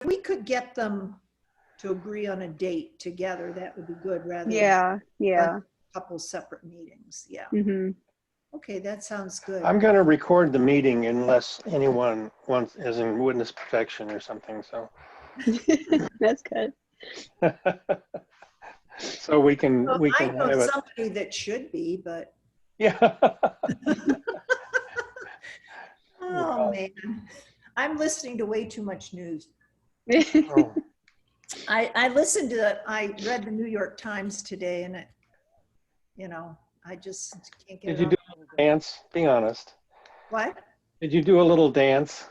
we could get them to agree on a date together, that would be good rather than Yeah, yeah. a couple separate meetings. Yeah. Hmm. Okay, that sounds good. I'm going to record the meeting unless anyone wants, as in witness protection or something, so. That's good. So we can Well, I know have it. somebody that should be, but Yeah. oh man, I'm listening to way too much news. Oh. I read the New York Times today, and I just can't get Did it you off. do a little dance? Be honest. What? Did you do a little dance?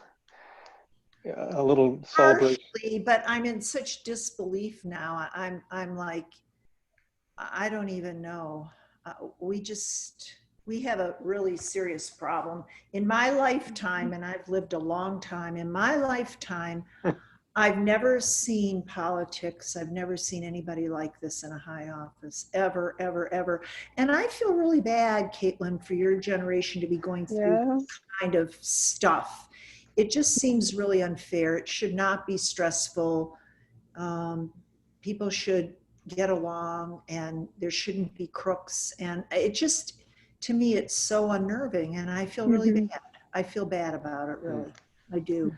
A little celebration? Partially, but I'm in such disbelief now. I'm like, I don't even know. We have a really serious problem in my lifetime, and I've lived a long time. In my lifetime, I've never seen politics. I've never seen anybody like this in a high office, ever, ever, ever. And I feel really bad, Caitlin, for your generation to be going through Yeah. this kind of stuff. It just seems really unfair. It should not be stressful. People should get along, and there shouldn't be crooks. And it just, to me, it's so unnerving, and I feel really Mhm. bad. I feel bad about it, really. I do.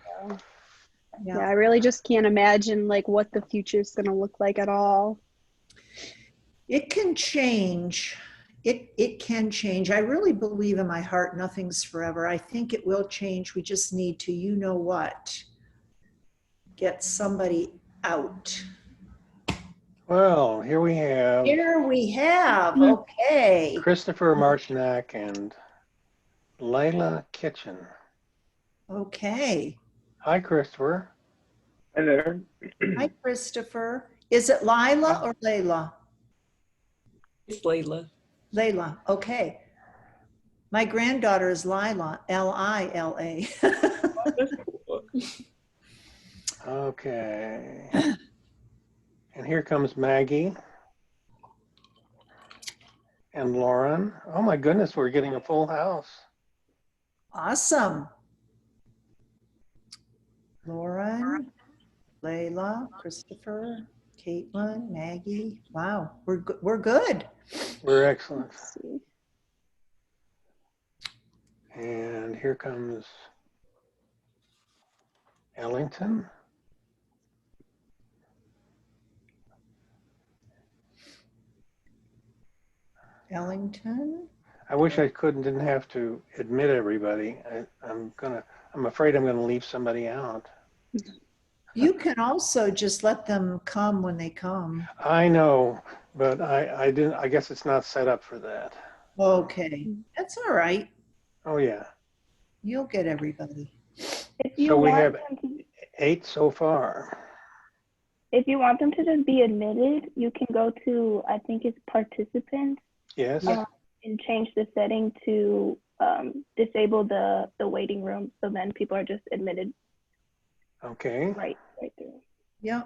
Yeah, I really just can't imagine like what the future is going to look like at all. It can change. It can change. I really believe in my heart nothing's forever. I think it will change. We just need to, you know what, get somebody out. Well, here we have Here we have, okay. Christopher Marchnak and Layla Kitchen. Okay. Hi, Christopher. Hi there. Hi, Christopher. Is it Lila or Layla? It's Layla. Layla, okay. My granddaughter is Lila, Lila. That's cool. Okay. And here comes Maggie and Lauren. Oh my goodness, we're getting a full house. Awesome. Lauren, Layla, Christopher, Caitlin, Maggie. Wow, we're good. We're excellent. Let's see. And here comes Ellington. Ellington. I wish I didn't have to admit everybody. I'm afraid I'm gonna leave somebody out. You can also just let them come when they come. I know, but I didn't. I guess it's not set up for that. Okay, that's all right. Oh yeah. You'll get everybody. If you So we want have them to, 8 so far. if you want them to just be admitted, you can go to, I think it's participants, Yes. Yeah. and change the setting to disable the waiting room, so then people are just admitted Okay. right through. Yeah.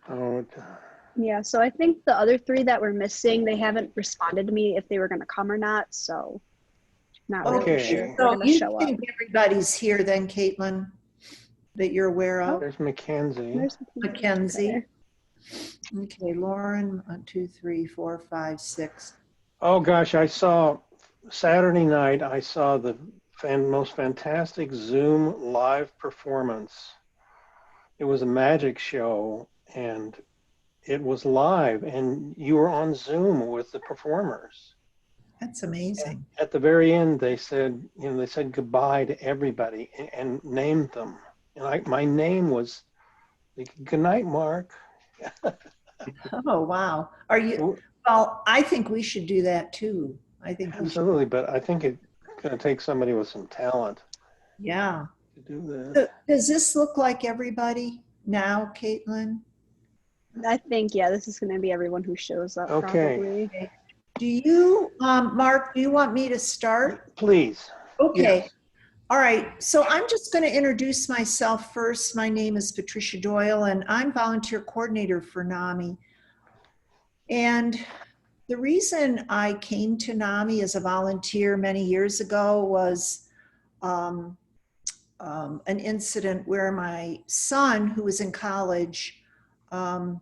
Oh, Yeah, so I think the other three that were missing, they haven't responded to me if they were going to come or not. So not really Okay. sure if they're So going to you show up. think everybody's here then, Caitlin, that you're aware of? there's Mackenzie. There's Mackenzie. Okay, Lauren, 1, 2, 3, 4, 5, 6. Oh gosh, I saw Saturday night. I saw the most fantastic Zoom live performance. It was a magic show, and it was live, and you were on Zoom with the performers. That's amazing. At the very end, they said goodbye to everybody and named them. And my name was, good night, Mark. Oh, wow. Are you, well, I think we should do that too. I think we should, Absolutely, but I think it's going to take somebody with some talent yeah. to do that. So does this look like everybody now, Caitlin? I think, yeah, this is going to be everyone who shows up Okay. probably. Do you, Mark, do you want me to start? Please. Okay. Yes. All right. So I'm just going to introduce myself first. My name is Patricia Doyle, and I'm volunteer coordinator for NAMI. And the reason I came to NAMI as a volunteer many years ago was um, an incident where my son, who was in college,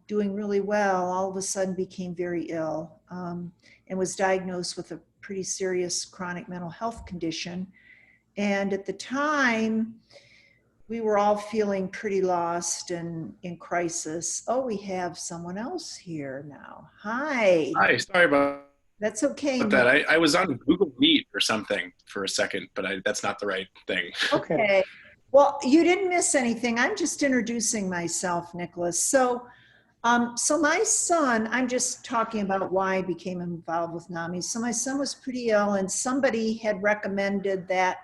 doing really well, all of a sudden became very ill, and was diagnosed with a pretty serious chronic mental health condition. And at the time, we were all feeling pretty lost and in crisis. Oh, we have someone else here now. Hi. Hi, sorry about That's okay. that. I was on Google Meet or something for a second, but that's not the right thing. Okay. Well, you didn't miss anything. I'm just introducing myself, Nicholas. So my son, I'm just talking about why I became involved with NAMI. So my son was pretty ill, and somebody had recommended that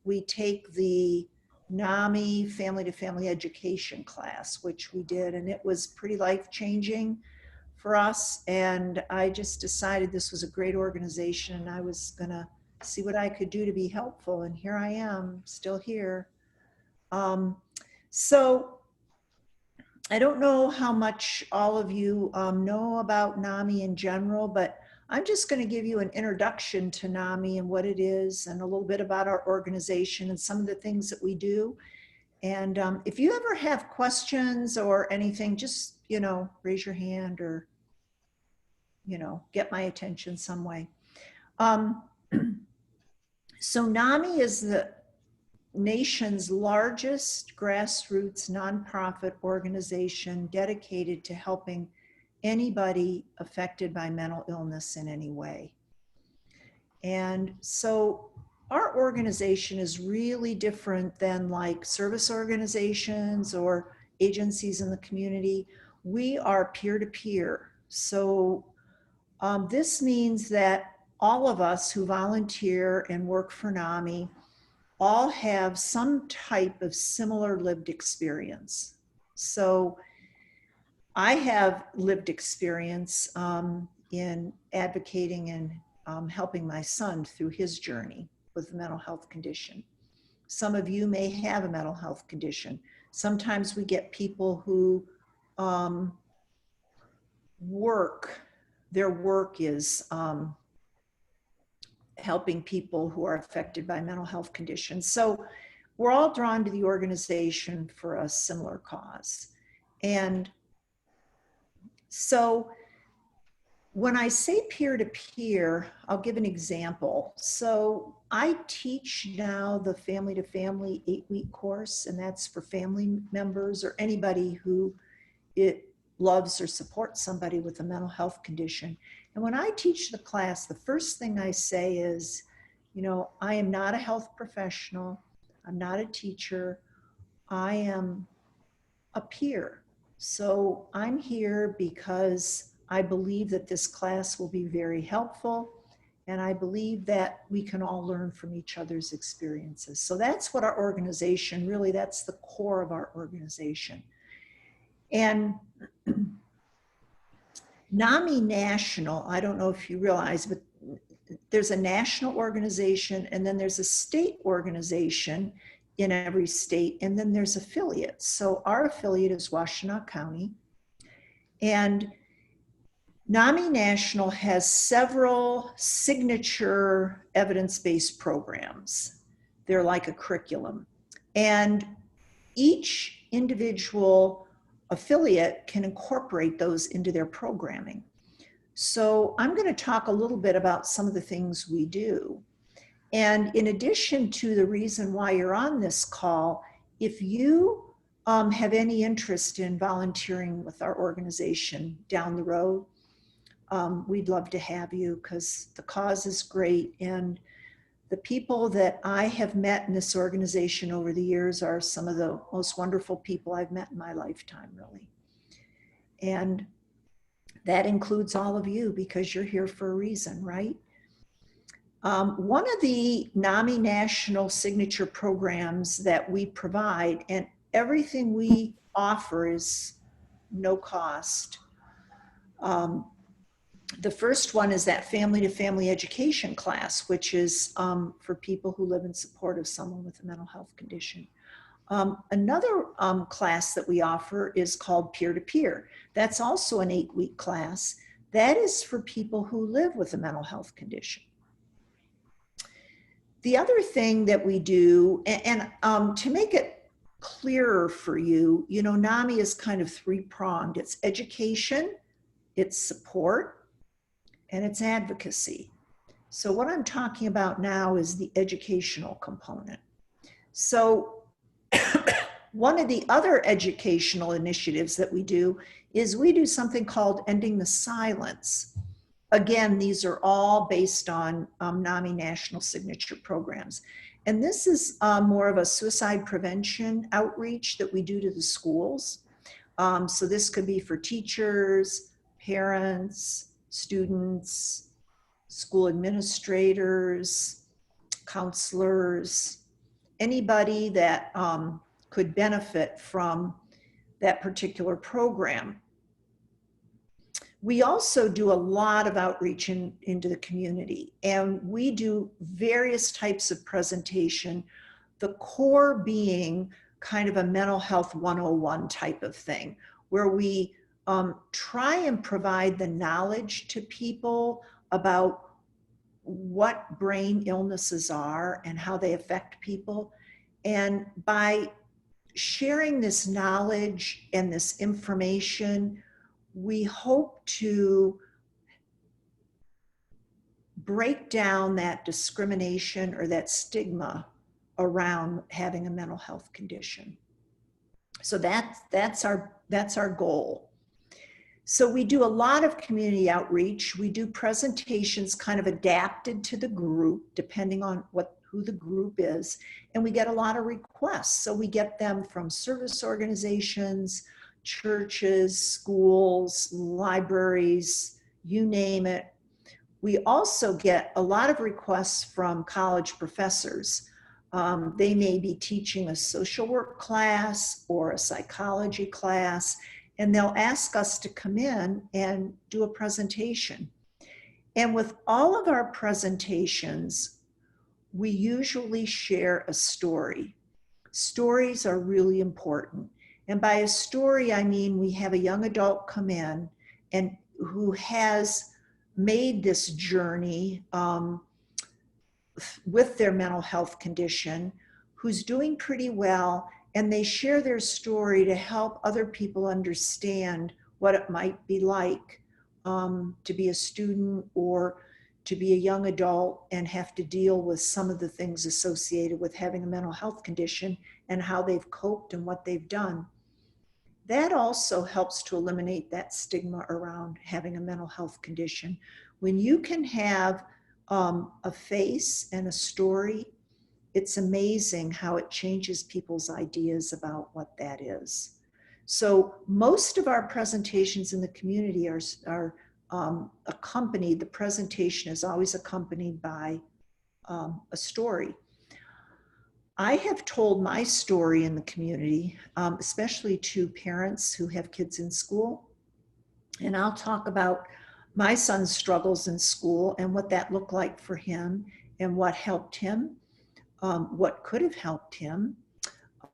we take the NAMI family to family education class, which we did, and it was pretty life-changing for us. And I just decided this was a great organization, and I was gonna see what I could do to be helpful. And here I am, still here. So I don't know how much all of you know about NAMI in general, but I'm just going to give you an introduction to NAMI and what it is, and a little bit about our organization and some of the things that we do. And if you ever have questions or anything, just, raise your hand or, get my attention some way. So NAMI is the nation's largest grassroots nonprofit organization dedicated to helping anybody affected by mental illness in any way. And so our organization is really different than like service organizations or agencies in the community. We are peer-to-peer. So this means that all of us who volunteer and work for NAMI all have some type of similar lived experience. So I have lived experience in advocating and helping my son through his journey with a mental health condition. Some of you may have a mental health condition. Sometimes we get people who their work is helping people who are affected by mental health conditions. So we're all drawn to the organization for a similar cause. And so when I say peer-to-peer, I'll give an example. So I teach now the family to family 8-week course, and that's for family members or anybody who loves or supports somebody with a mental health condition. And when I teach the class, the first thing I say is, I am not a health professional. I'm not a teacher. I am a peer. So I'm here because I believe that this class will be very helpful. And I believe that we can all learn from each other's experiences. So that's what our organization, really, that's the core of our organization. And NAMI National, I don't know if you realize, but there's a national organization, and then there's a state organization in every state, and then there's affiliates. So our affiliate is Washtenaw County, and NAMI National has several signature evidence-based programs. They're like a curriculum, and each individual affiliate can incorporate those into their programming. So I'm going to talk a little bit about some of the things we do. And in addition to the reason why you're on this call, if you have any interest in volunteering with our organization down the road, we'd love to have you, because the cause is great. And the people that I have met in this organization over the years are some of the most wonderful people I've met in my lifetime, really. And that includes all of you, because you're here for a reason, right? One of the NAMI National signature programs that we provide, and everything we offer is no cost. The first one is that family to family education class, which is for people who live in support of someone with a mental health condition. Another class that we offer is called peer-to-peer. That's also an 8-week class. That is for people who live with a mental health condition. The other thing that we do, to make it clearer for you, you know, NAMI is kind of three-pronged. It's education, it's support, and it's advocacy. So what I'm talking about now is the educational component. So one of the other educational initiatives that we do is we do something called Ending the Silence. Again, these are all based on NAMI National Signature Programs. And this is more of a suicide prevention outreach that we do to the schools. So this could be for teachers, parents, students, school administrators, counselors, anybody that could benefit from that particular program. We also do a lot of outreach into the community, and we do various types of presentation, the core being kind of a mental health 101 type of thing, where we try and provide the knowledge to people about what brain illnesses are and how they affect people. And by sharing this knowledge and this information, we hope to break down that discrimination or that stigma around having a mental health condition. So that's our goal. So we do a lot of community outreach. We do presentations kind of adapted to the group, depending on who the group is, and we get a lot of requests. So we get them from service organizations, churches, schools, libraries, you name it. We also get a lot of requests from college professors. They may be teaching a social work class or a psychology class, and they'll ask us to come in and do a presentation. And with all of our presentations, we usually share a story. Stories are really important. And by a story, I mean we have a young adult come in and who has made this journey with their mental health condition, who's doing pretty well, and they share their story to help other people understand what it might be like to be a student or to be a young adult and have to deal with some of the things associated with having a mental health condition and how they've coped and what they've done. That also helps to eliminate that stigma around having a mental health condition. When you can have a face and a story, it's amazing how it changes people's ideas about what that is. So most of our presentations in the community are accompanied, the presentation is always accompanied by a story. I have told my story in the community, especially to parents who have kids in school. And I'll talk about my son's struggles in school and what that looked like for him and what helped him, what could have helped him,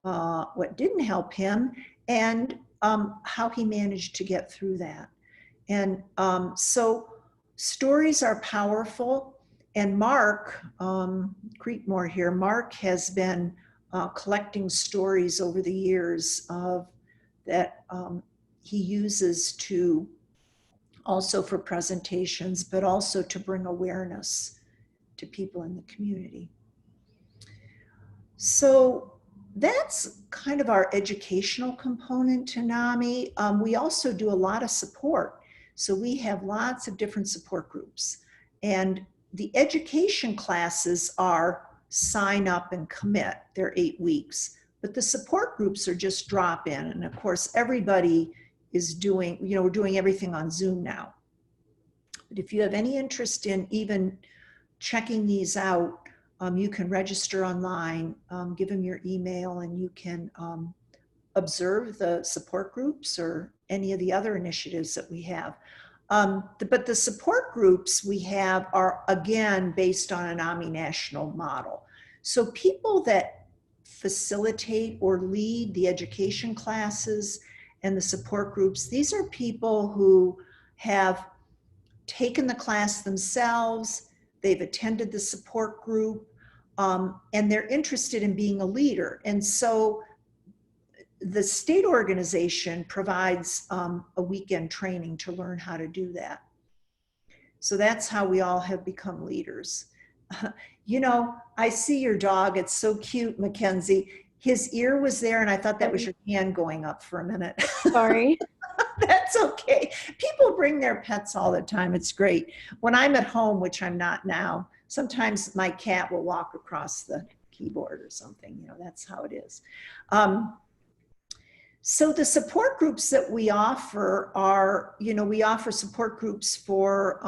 what didn't help him, and how he managed to get through that. And so stories are powerful. And Mark Creekmore here, Mark has been collecting stories over the years that he uses to also for presentations, but also to bring awareness to people in the community. So that's kind of our educational component to NAMI. We also do a lot of support. So we have lots of different support groups. And the education classes are sign up and commit. They're 8 weeks. But the support groups are just drop in. And of course, everybody is doing, we're doing everything on Zoom now. But if you have any interest in even checking these out, you can register online, give them your email, and you can observe the support groups or any of the other initiatives that we have. But the support groups we have are, again, based on a NAMI national model. So people that facilitate or lead the education classes and the support groups, these are people who have taken the class themselves, they've attended the support group, and they're interested in being a leader. And so the state organization provides a weekend training to learn how to do that. So that's how we all have become leaders. You know, I see your dog. It's so cute, Mackenzie. His ear was there, and I thought that was your hand going up for a minute. Sorry. That's okay. People bring their pets all the time. It's great. When I'm at home, which I'm not now, sometimes my cat will walk across the keyboard or something. You know, that's how it is. So the support groups that we offer are, you know, we offer support groups for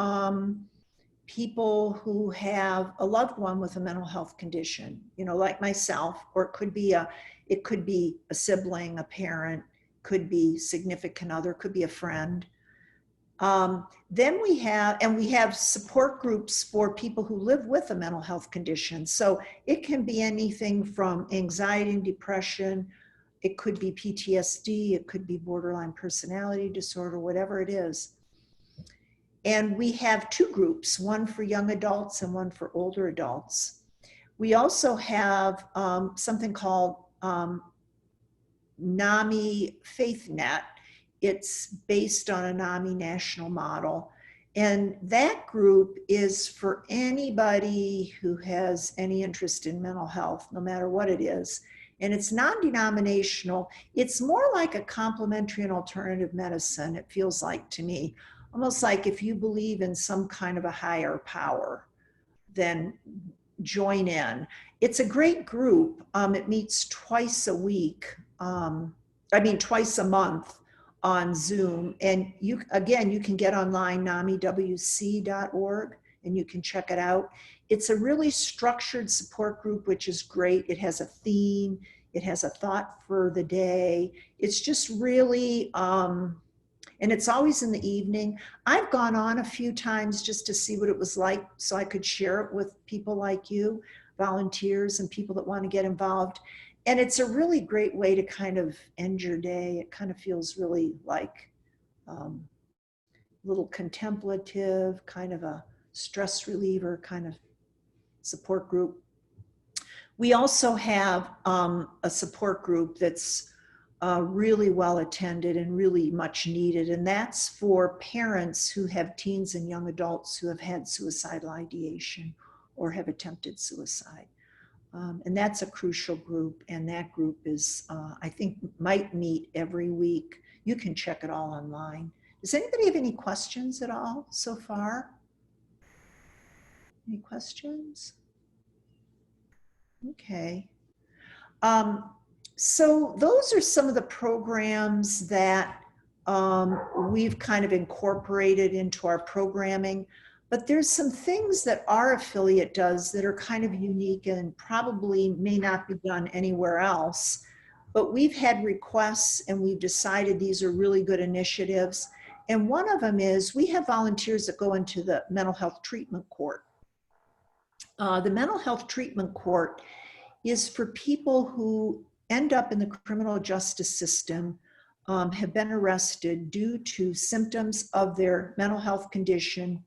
people who have a loved one with a mental health condition, you know, like myself, or it could be a sibling, a parent, could be significant other, could be a friend. Then we have support groups for people who live with a mental health condition. So it can be anything from anxiety and depression. It could be PTSD, it could be borderline personality disorder, whatever it is. And we have two groups, one for young adults and one for older adults. We also have something called NAMI FaithNet. It's based on a NAMI national model. And that group is for anybody who has any interest in mental health, no matter what it is. And it's non-denominational. It's more like a complementary and alternative medicine, it feels like to me. Almost like if you believe in some kind of a higher power, then join in. It's a great group. It meets twice a week. Twice a month on Zoom. And you can get online, NAMIWC.org, and you can check it out. It's a really structured support group, which is great. It has a theme. It has a thought for the day. It's just really, and it's always in the evening. I've gone on a few times just to see what it was like so I could share it with people like you, volunteers and people that want to get involved. And it's a really great way to kind of end your day. It kind of feels really like a little contemplative, kind of a stress reliever kind of support group. We also have a support group that's really well attended and really much needed, and that's for parents who have teens and young adults who have had suicidal ideation or have attempted suicide. And that's a crucial group, and that group is, I think, might meet every week. You can check it all online. Does anybody have any questions at all so far? Any questions? Okay. So those are some of the programs that we've kind of incorporated into our programming. But there's some things that our affiliate does that are kind of unique and probably may not be done anywhere else. But we've had requests and we've decided these are really good initiatives. And one of them is we have volunteers that go into the mental health treatment court. The mental health treatment court is for people who end up in the criminal justice system, have been arrested due to symptoms of their mental health condition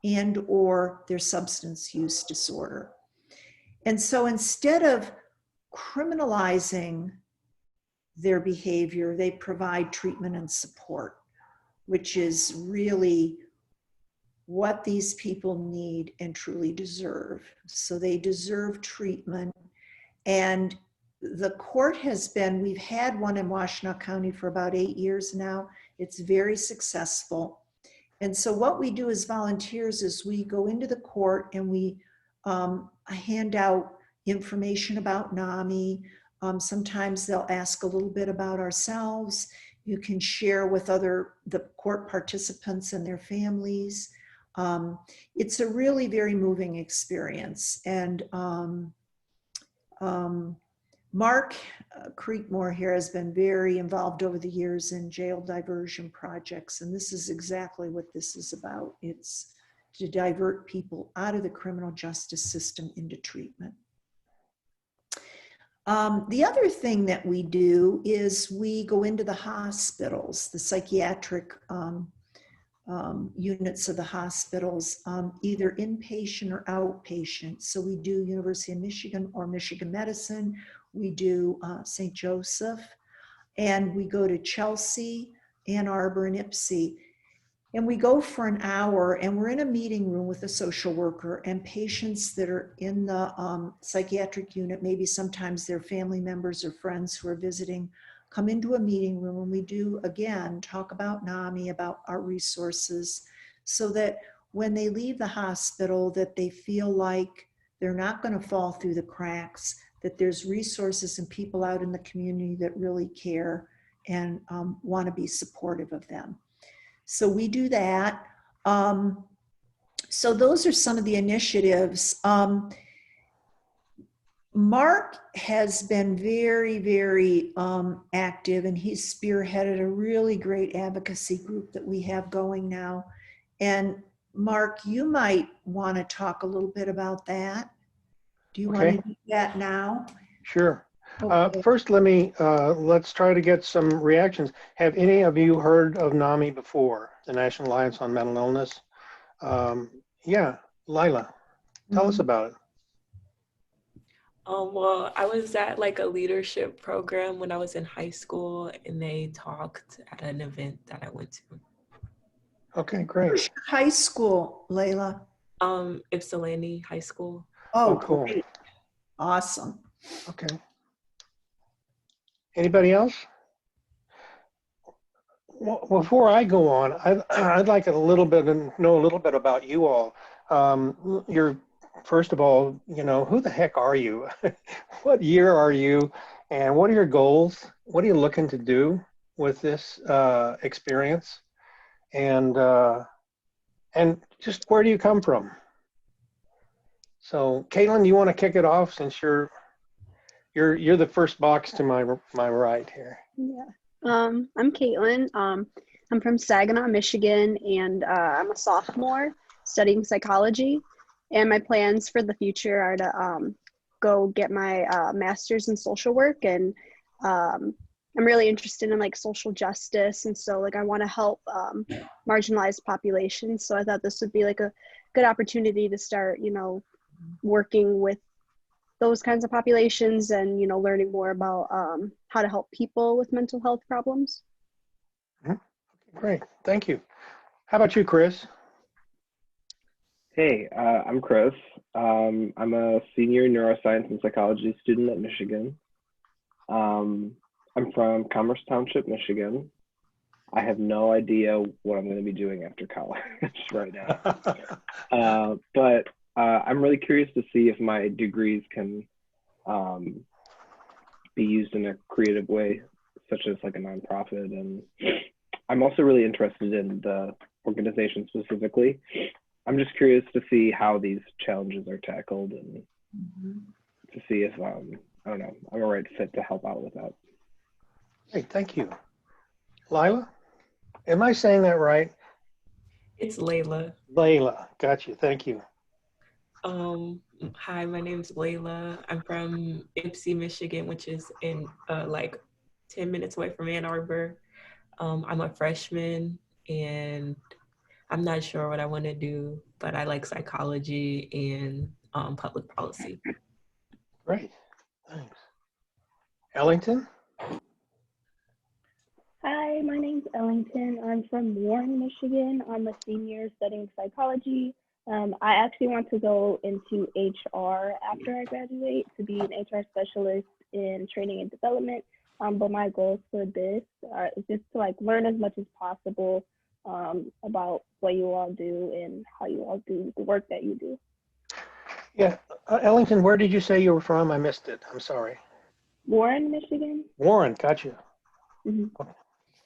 and or their substance use disorder. And so instead of criminalizing their behavior, they provide treatment and support, which is really what these people need and truly deserve. So they deserve treatment. And the court has been, we've had one in Washtenaw County for about 8 years now. It's very successful. And so what we do as volunteers is we go into the court and we hand out information about NAMI. Sometimes they'll ask a little bit about ourselves. You can share with the court participants and their families. It's a really very moving experience. And Mark Creekmore here has been very involved over the years in jail diversion projects, and this is exactly what this is about. It's to divert people out of the criminal justice system into treatment. The other thing that we do is we go into the hospitals, the psychiatric units of the hospitals, either inpatient or outpatient. So we do University of Michigan or Michigan Medicine. We do St. Joseph, and we go to Chelsea, Ann Arbor, and Ipsy. And we go for an hour, and we're in a meeting room with a social worker, and patients that are in the psychiatric unit, maybe sometimes their family members or friends who are visiting, come into a meeting room, and we do, again, talk about NAMI, about our resources, so that when they leave the hospital, that they feel like they're not going to fall through the cracks, that there's resources and people out in the community that really care and want to be supportive of them. So we do that. So those are some of the initiatives. Mark has been very, very active, and he's spearheaded a really great advocacy group that we have going now. And Mark, you might want to talk a little bit about that. Do you want to do that now? Sure. Okay. First, let's try to get some reactions. Have any of you heard of NAMI before, the National Alliance on Mental Illness? Yeah, Lila, tell us about it. Well, I was at like a leadership program when I was in high school, and they talked at an event that I went to. Okay, great. Where's your high school, Layla? Ypsilanti High School. Oh, cool. Great. Awesome. Okay. Anybody else? Well, before I go on, I'd like know a little bit about you all. First of all, who the heck are you? What year are you? And what are your goals? What are you looking to do with this experience? And just where do you come from? So, Caitlin, you want to kick it off since you're the first box to my right here. Yeah. I'm Caitlin. I'm from Saginaw, Michigan, and I'm a sophomore studying psychology. And my plans for the future are to go get my master's in social work. And I'm really interested in like social justice. And so like I want to help marginalized populations. So I thought this would be like a good opportunity to start, working with those kinds of populations and, learning more about how to help people with mental health problems. Great, thank you. How about you, Chris? Hey, I'm Chris. I'm a senior neuroscience and psychology student at Michigan. I'm from Commerce Township, Michigan. I have no idea what I'm going to be doing after college right now. But I'm really curious to see if my degrees can be used in a creative way, such as like a nonprofit. And I'm also really interested in the organization specifically. I'm just curious to see how these challenges are tackled and to see if, I don't know, I'm a right fit to help out with that. Hey, thank you. Lila, am I saying that right? It's Layla. Layla, got you, thank you. Hi, my name's Layla. I'm from Ipsy, Michigan, which is in like 10 minutes away from Ann Arbor. I'm a freshman, and I'm not sure what I want to do, but I like psychology and public policy. Great, thanks. Ellington? Hi, my name's Ellington. I'm from Warren, Michigan. I'm a senior studying psychology. I actually want to go into HR after I graduate to be an HR specialist in training and development. But my goals for this is just to like learn as much as possible about what you all do and how you all do the work that you do. Yeah, Ellington, where did you say you were from? I missed it, I'm sorry. Warren, Michigan. Warren, got you. Okay,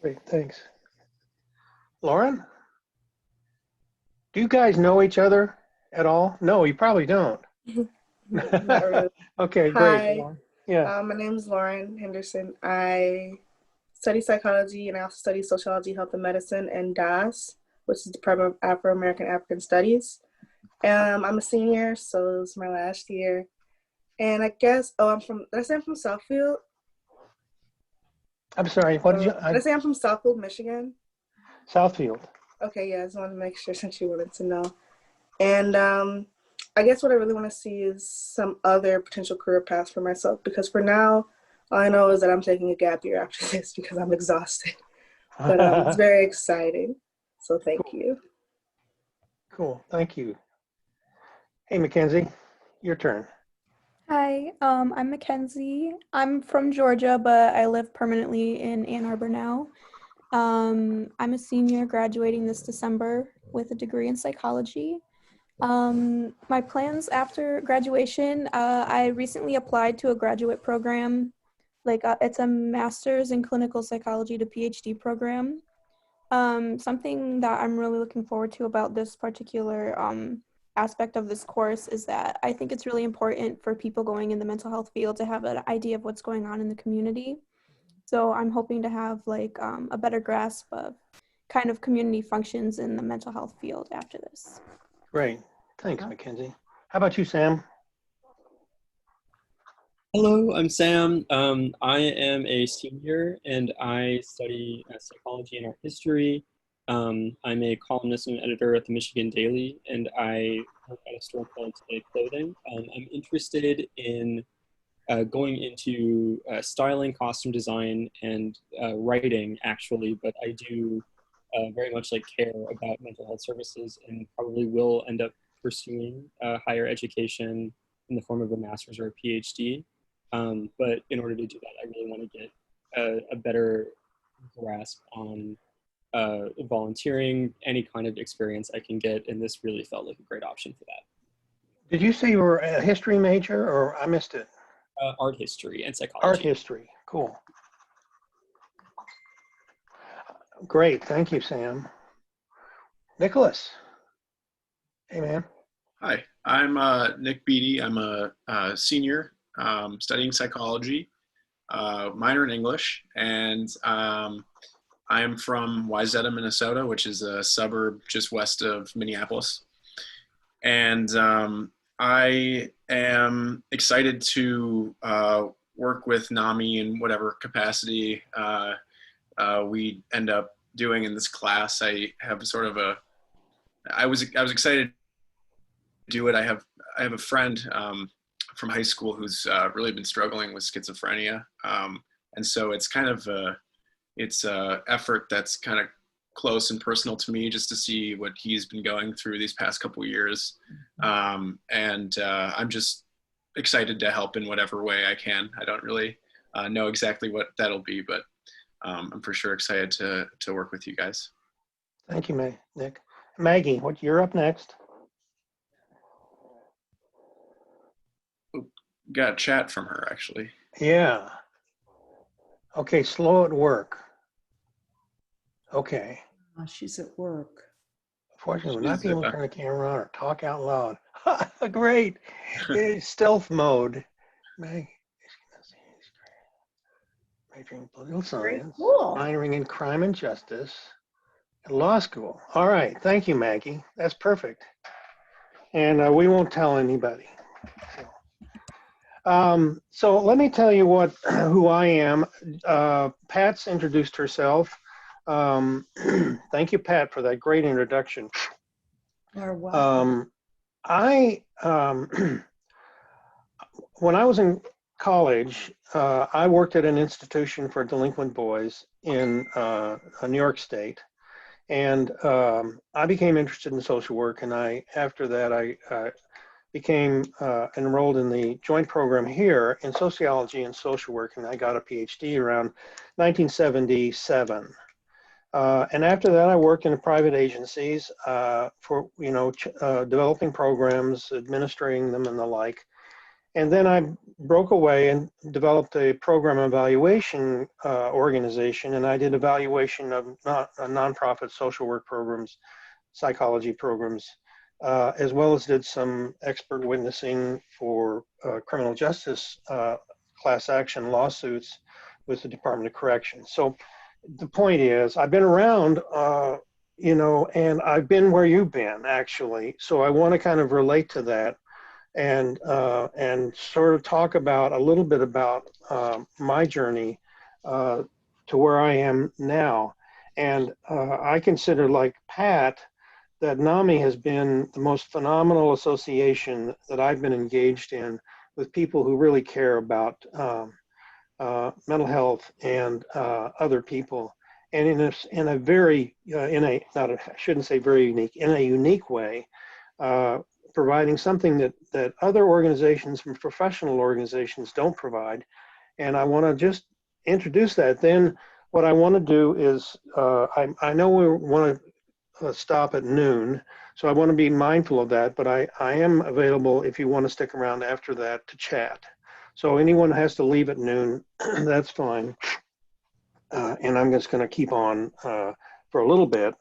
great, thanks. Lauren? Do you guys know each other at all? No, you probably don't. Not really. Okay, Hi. great. Yeah. My name is Lauren Henderson. I study psychology and I also study sociology, health, and medicine in DAS, which is Department of Afro-American African Studies. I'm a senior, so it's my last year. And I guess, did I say I'm from Southfield? I'm sorry, what did you? Did I say I'm from Southfield, Michigan? Southfield. Okay, yeah, I just wanted to make sure since you wanted to know. And I guess what I really want to see is some other potential career paths for myself, because for now, all I know is that I'm taking a gap year after this because I'm exhausted. But it's very exciting. So thank you. Cool. Thank you. Hey, Mackenzie, your turn. Hi, I'm Mackenzie. I'm from Georgia, but I live permanently in Ann Arbor now. I'm a senior graduating this December with a degree in psychology. My plans after graduation, I recently applied to a graduate program. It's a master's in clinical psychology to PhD program. Something that I'm really looking forward to about this particular aspect of this course is that I think it's really important for people going in the mental health field to have an idea of what's going on in the community. So I'm hoping to have a better grasp of kind of community functions in the mental health field after this. Great. Thanks, Mackenzie. How about you, Sam? Hello, I'm Sam. I am a senior and I study psychology and art history. I'm a columnist and editor at the Michigan Daily, and I work at a store called Today Clothing. I'm interested in going into styling, costume design, and writing, actually, but I do very much care about mental health services and probably will end up pursuing higher education in the form of a master's or a PhD. But in order to do that, I really want to get a better grasp on volunteering, any kind of experience I can get, and this really felt like a great option for that. Did you say you were a history major, or I missed it? Art history and psychology. Art history, cool. Great, thank you, Sam. Nicholas. Hey, man. Hi, I'm Nick Beatty. I'm a senior studying psychology, minor in English, and I'm from Wayzata, Minnesota, which is a suburb just west of Minneapolis. And I am excited to work with NAMI in whatever capacity we end up doing in this class. I have sort of I was excited to do it. I have a friend from high school who's really been struggling with schizophrenia. And so it's kind of it's a effort that's kind of close and personal to me, just to see what he's been going through these past couple of years. And I'm just excited to help in whatever way I can. I don't really know exactly what that'll be, but I'm for sure excited to work with you guys. Thank you, Nick. Maggie, you're up next. Got a chat from her, actually. Yeah. Okay, slow at work. Okay. She's at work. Unfortunately, we're not being able to turn the camera on or talk out loud. Great. It's stealth mode. Maggie. Majoring in political science, cool. minoring in crime and justice at law school. All right. Thank you, Maggie. That's perfect. And we won't tell anybody. So let me tell you who I am. Pat's introduced herself. Thank you, Pat, for that great introduction. You're welcome. When I was in college, I worked at an institution for delinquent boys in New York State, and I became interested in social work. And after that, I became enrolled in the joint program here in sociology and social work, and I got a PhD around 1977. And after that, I worked in private agencies for developing programs, administering them, and the like. And then I broke away and developed a program evaluation organization, and I did evaluation of nonprofit social work programs, psychology programs, as well as did some expert witnessing for criminal justice class action lawsuits with the Department of Corrections. So the point is, I've been around, and I've been where you've been, actually. So I want to kind of relate to that and sort of talk a little bit about my journey to where I am now. And I consider, like Pat, that NAMI has been the most phenomenal association that I've been engaged in with people who really care about mental health and other people. And in a very, I shouldn't say very unique, in a unique way, providing something that other organizations, professional organizations, don't provide. And I want to just introduce that. Then what I want to do is, I know we want to stop at noon, so I want to be mindful of that, but I am available if you want to stick around after that to chat. So anyone has to leave at noon, that's fine. And I'm just going to keep on for a little bit,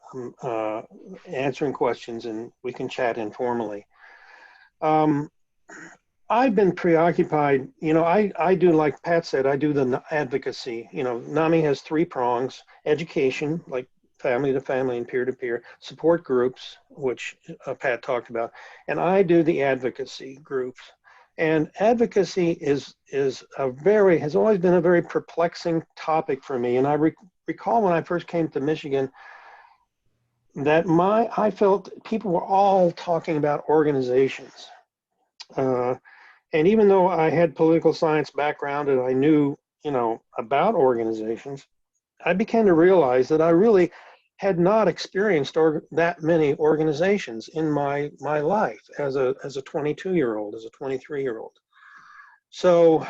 answering questions, and we can chat informally. I've been preoccupied, I do, like Pat said, I do the advocacy. NAMI has 3 prongs: education, like family to family and peer to peer, support groups, which Pat talked about, and I do the advocacy groups. And advocacy has always been a very perplexing topic for me. And I recall when I first came to Michigan that I felt people were all talking about organizations. And even though I had political science background and I knew, about organizations, I began to realize that I really had not experienced that many organizations in my life as a 22-year-old, as a 23-year-old. So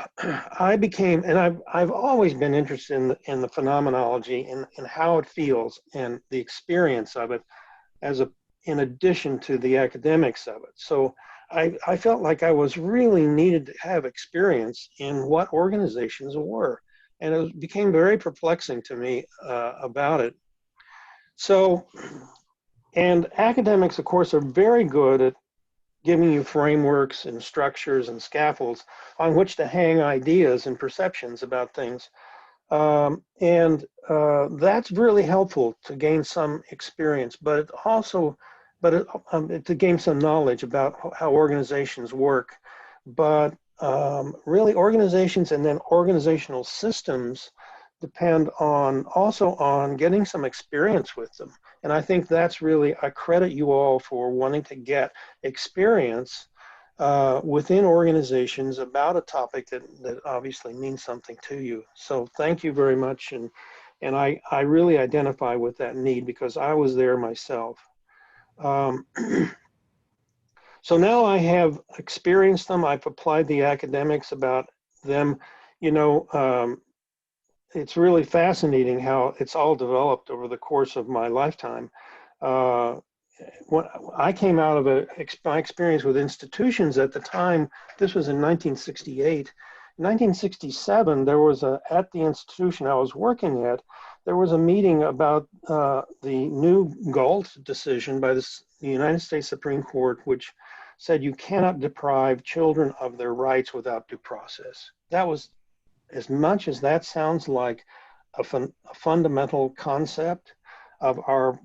I became, and I've always been interested in the phenomenology and how it feels and the experience of it in addition to the academics of it. So I felt like I was really needed to have experience in what organizations were. And it became very perplexing to me about it. So, and academics, of course, are very good at giving you frameworks and structures and scaffolds on which to hang ideas and perceptions about things. And that's really helpful to gain some experience, but to gain some knowledge about how organizations work. But really, organizations and then organizational systems depend also on getting some experience with them. And I think that's really, I credit you all for wanting to get experience within organizations about a topic that obviously means something to you. So thank you very much. And I really identify with that need because I was there myself. So now I have experienced them. I've applied the academics about them. It's really fascinating how it's all developed over the course of my lifetime. When I came out of my experience with institutions at the time, this was in 1968. In 1967, there was at the institution I was working at, there was a meeting about the new Galt decision by the United States Supreme Court, which said you cannot deprive children of their rights without due process. That was, as much as that sounds like a fundamental concept of our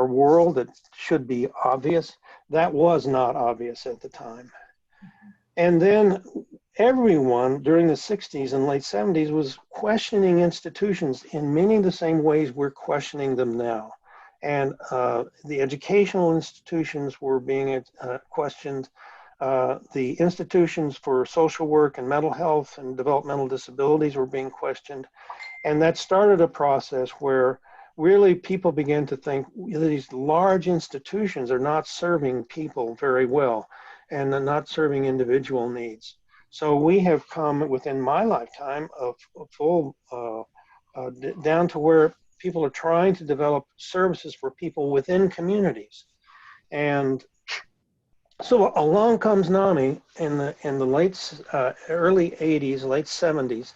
world that should be obvious, that was not obvious at the time. And then everyone during the 60s and late 70s was questioning institutions in many of the same ways we're questioning them now. And the educational institutions were being questioned. The institutions for social work and mental health and developmental disabilities were being questioned. And that started a process where really people began to think these large institutions are not serving people very well and they're not serving individual needs. So we have come within my lifetime of full down to where people are trying to develop services for people within communities. And so along comes NAMI in the early 80s, late 70s,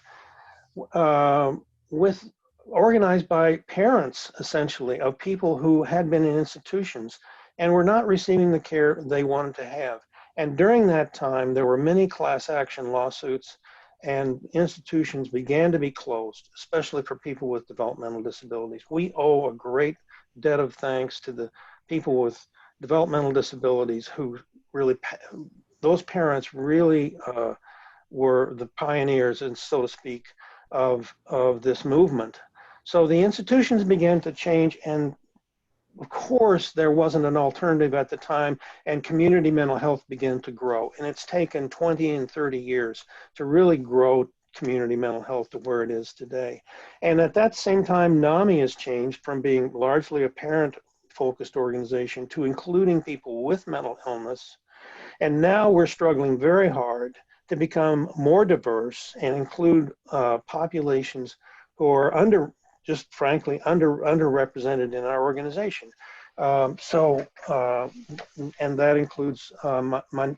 organized by parents, essentially, of people who had been in institutions and were not receiving the care they wanted to have. And during that time, there were many class action lawsuits and institutions began to be closed, especially for people with developmental disabilities. We owe a great debt of thanks to the people with developmental disabilities who really, those parents really were the pioneers, and so to speak, of this movement. So the institutions began to change, and of course, there wasn't an alternative at the time, and community mental health began to grow. And it's taken 20 and 30 years to really grow community mental health to where it is today. And at that same time, NAMI has changed from being largely a parent-focused organization to including people with mental illness. And now we're struggling very hard to become more diverse and include populations who are just frankly underrepresented in our organization. And that includes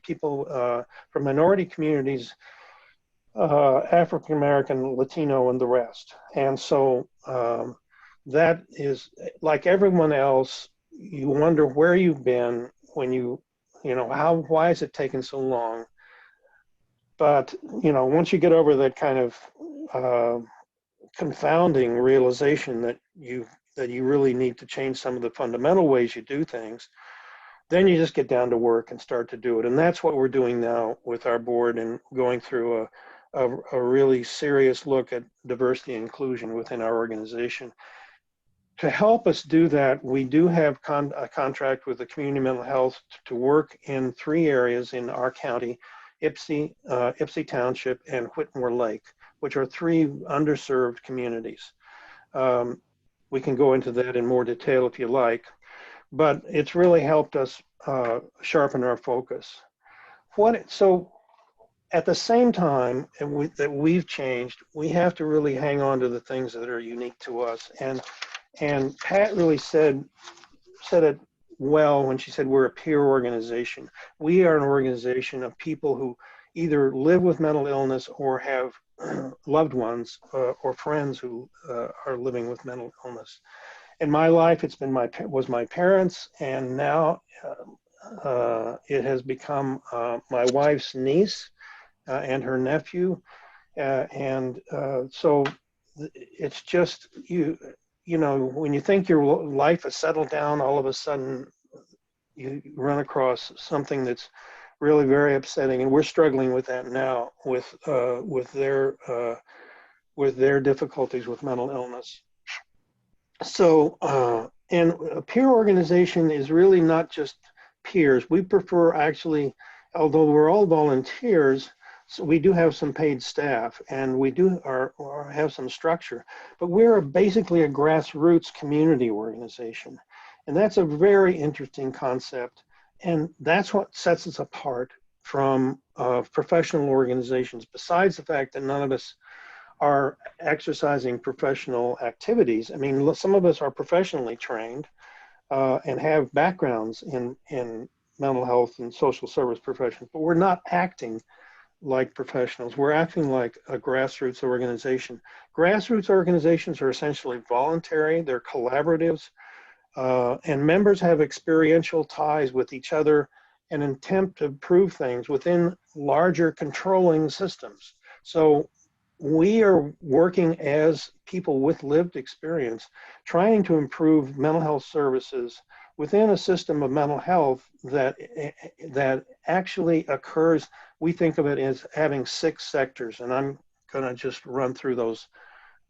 people from minority communities, African American, Latino, and the rest. And so that is, like everyone else, you wonder where you've been when why has it taken so long? But, once you get over that kind of confounding realization that you really need to change some of the fundamental ways you do things, then you just get down to work and start to do it. And that's what we're doing now with our board, and going through a really serious look at diversity and inclusion within our organization. To help us do that, we do have a contract with the Community Mental Health to work in 3 areas in our county: Ypsi Township and Whitmore Lake, which are 3 underserved communities. We can go into that in more detail if you like, but it's really helped us sharpen our focus. So at the same time that we've changed, we have to really hang on to the things that are unique to us. And Pat really said it well when she said we're a peer organization. We are an organization of people who either live with mental illness or have loved ones or friends who are living with mental illness. In my life, was my parents, and now it has become my wife's niece and her nephew, so it's just when you think your life is settled down, all of a sudden you run across something that's really very upsetting, and we're struggling with that now with their difficulties with mental illness. So, and a peer organization is really not just peers. We prefer, actually, although we're all volunteers, so we do have some paid staff, and we do have some structure, but we're basically a grassroots community organization. And that's a very interesting concept. And that's what sets us apart from professional organizations, besides the fact that none of us are exercising professional activities. I mean, some of us are professionally trained and have backgrounds in mental health and social service professions, but we're not acting like professionals. We're acting like a grassroots organization. Grassroots organizations are essentially voluntary, they're collaboratives, and members have experiential ties with each other and attempt to improve things within larger controlling systems. So we are working as people with lived experience, trying to improve mental health services within a system of mental health that actually occurs. We think of it as having 6 sectors, and I'm going to just run through those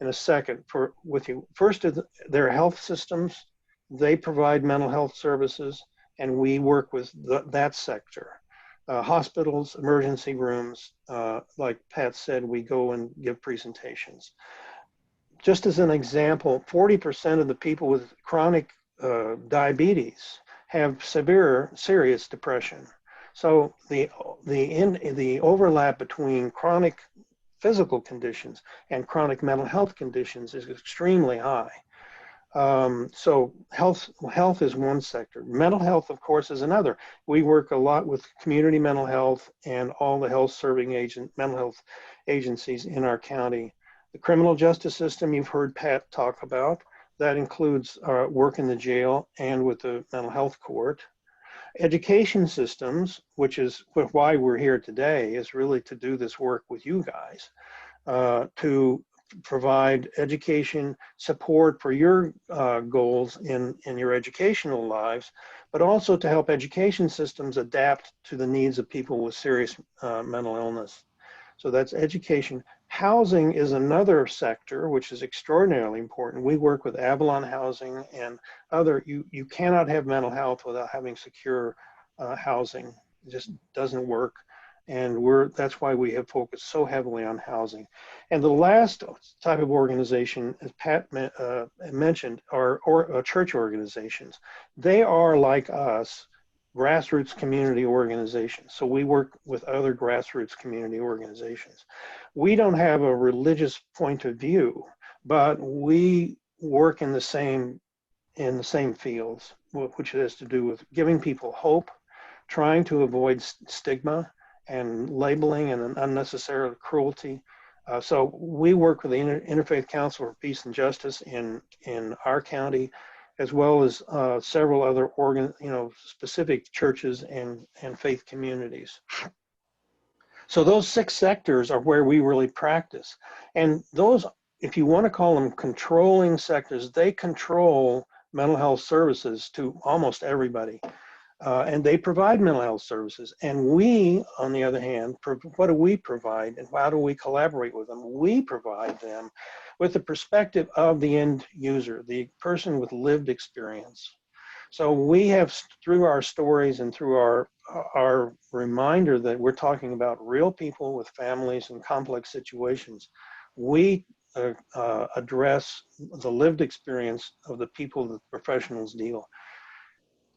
in a second with you. First, there are health systems. They provide mental health services, and we work with that sector. Hospitals, emergency rooms, like Pat said, we go and give presentations. Just as an example, 40% of the people with chronic diabetes have serious depression. So the overlap between chronic physical conditions and chronic mental health conditions is extremely high. So health is one sector. Mental health, of course, is another. We work a lot with community mental health and all the mental health agencies in our county. The criminal justice system, you've heard Pat talk about. That includes work in the jail and with the mental health court. Education systems, which is why we're here today, is really to do this work with you guys, to provide education support for your goals in your educational lives, but also to help education systems adapt to the needs of people with serious mental illness. So that's education. Housing is another sector which is extraordinarily important. We work with Avalon Housing and other, you cannot have mental health without having secure housing. It just doesn't work. And that's why we have focused so heavily on housing. And the last type of organization, as Pat mentioned, are church organizations. They are, like us, grassroots community organizations. So we work with other grassroots community organizations. We don't have a religious point of view, but we work in the same fields, which has to do with giving people hope, trying to avoid stigma and labeling and unnecessary cruelty. So we work with the Interfaith Council for Peace and Justice in our county, as well as several other specific churches and faith communities. So those 6 sectors are where we really practice. And those, if you want to call them controlling sectors, they control mental health services to almost everybody. And they provide mental health services. And we, on the other hand, what do we provide and how do we collaborate with them? We provide them with the perspective of the end user, the person with lived experience. So we have, through our stories and through our reminder that we're talking about real people with families and complex situations, we address the lived experience of the people that professionals deal.